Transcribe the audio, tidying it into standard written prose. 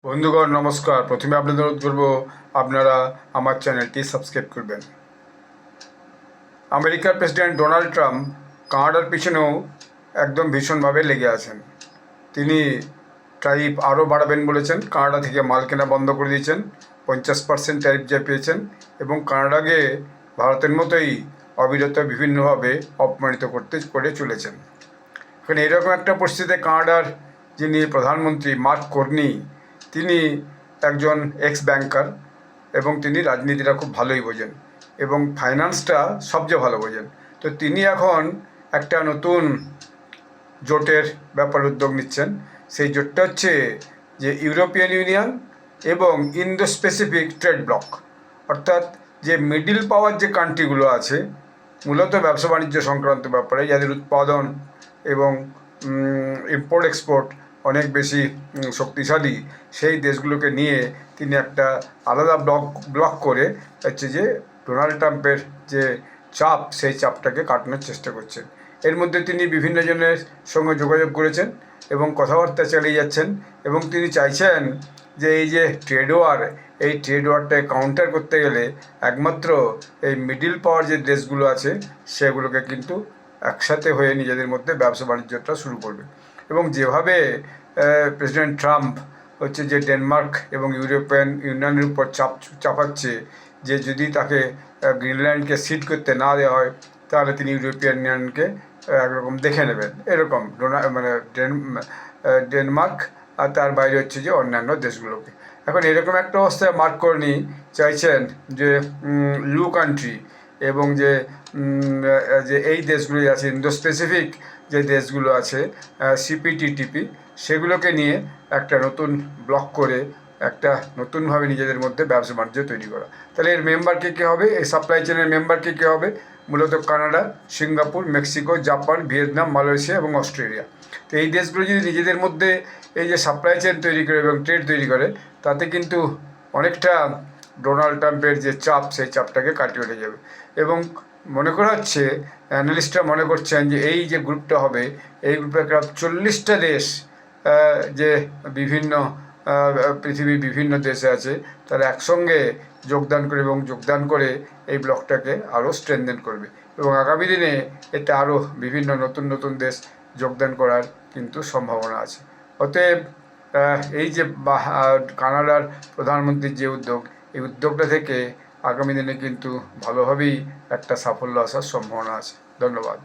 বন্ধুগণ নমস্কার। প্রথমে আপনাদের অনুরোধ করব আপনারা আমার চ্যানেলটি সাবস্ক্রাইব করবেন। আমেরিকার প্রেসিডেন্ট ডোনাল্ড ট্রাম্প কানাডার পিছনেও একদম ভীষণভাবে লেগে আছেন। তিনি ট্যারিফ আরও বাড়াবেন বলেছেন, কানাডা থেকে মাল কেনা বন্ধ করে দিয়েছেন, 50% ট্যারিফ যা পেয়েছেন, এবং কানাডাকে ভারতের মতোই অবিরত বিভিন্নভাবে অপমানিত করে চলেছেন। এখানে এরকম একটা পরিস্থিতিতে কানাডার যিনি প্রধানমন্ত্রী মার্ক কার্নি, তিনি একজন এক্স ব্যাংকার এবং তিনি রাজনীতিটা খুব ভালোই বোঝেন এবং ফাইন্যান্সটা সবচেয়ে ভালো বোঝেন। তো তিনি এখন একটা নতুন জোটের ব্যাপারে উদ্যোগ নিচ্ছেন। সেই জোটটা হচ্ছে যে ইউরোপিয়ান ইউনিয়ন এবং ইন্দো স্পেসিফিক ট্রেড ব্লক, অর্থাৎ যে মিডিল পাওয়ার যে কান্ট্রিগুলো আছে মূলত ব্যবসা বাণিজ্য সংক্রান্ত ব্যাপারে, যাদের উৎপাদন এবং ইম্পোর্ট এক্সপোর্ট অনেক বেশি শক্তিশালী, সেই দেশগুলোকে নিয়ে তিনি একটা আলাদা ব্লক করে হচ্ছে যে ডোনাল্ড ট্রাম্পের যে চাপ, সেই চাপটাকে কাটানোর চেষ্টা করছেন। এর মধ্যে তিনি বিভিন্ন জনের সঙ্গে যোগাযোগ করেছেন এবং কথাবার্তা চালিয়ে যাচ্ছেন এবং তিনি চাইছেন যে এই যে ট্রেড ওয়ার, এই ট্রেড ওয়ারটাকে কাউন্টার করতে গেলে একমাত্র এই মিডিল পাওয়ার যে দেশগুলো আছে সেগুলোকে কিন্তু একসাথে হয়ে নিজেদের মধ্যে ব্যবসা বাণিজ্যটা শুরু করবে। এবং যেভাবে প্রেসিডেন্ট ট্রাম্প হচ্ছে যে ডেনমার্ক এবং ইউরোপিয়ান ইউনিয়নের উপর চাপাচ্ছে যে যদি তাকে গ্রিনল্যান্ডকে সিড করতে না দেওয়া হয় তাহলে তিনি ইউরোপিয়ান ইউনিয়নকে একরকম দেখে নেবেন, এরকম ডেনমার্ক আর তার বাইরে হচ্ছে যে অন্যান্য দেশগুলোকে। এখন এরকম একটা অবস্থায় মার্ক কার্নি চাইছেন যে ইউ কান্ট্রি এবং যে এই দেশগুলি আছে ইন্দো স্পেসিফিক যে দেশগুলো আছে সিপিটিটিপি, সেগুলোকে নিয়ে একটা নতুন ব্লক করে একটা নতুনভাবে নিজেদের মধ্যে ব্যবসা বাণিজ্য তৈরি করা। তাহলে এর মেম্বার কে হবে, এই সাপ্লাই চেনের মেম্বার কে হবে? মূলত Canada, Singapore, Mexico, Japan, Vietnam, Malaysia এবং অস্ট্রেলিয়া। তো এই দেশগুলো যদি নিজেদের মধ্যে এই যে সাপ্লাই চেন তৈরি করে এবং ট্রেড তৈরি করে, তাতে কিন্তু অনেকটা ডোনাল্ড ট্রাম্পের যে চাপ, সেই চাপটাকে কাটিয়ে উঠে যাবে। এবং মনে করা হচ্ছে, অ্যানালিস্টরা মনে করছেন যে এই যে গ্রুপটা হবে, এই গ্রুপে 40টা দেশ যে বিভিন্ন পৃথিবীর বিভিন্ন দেশে আছে, তারা একসঙ্গে যোগদান করে এই ব্লকটাকে আরও স্ট্রেনথেন করবে এবং আগামী দিনে এতে আরও বিভিন্ন নতুন নতুন দেশ যোগদান করার কিন্তু সম্ভাবনা আছে। অতএব এই যে কানাডার প্রধানমন্ত্রীর যে উদ্যোগ, এই উদ্যোগটা থেকে আগামী দিনে কিন্তু ভালোভাবেই একটা সাফল্য আসার সম্ভাবনা আছে। ধন্যবাদ।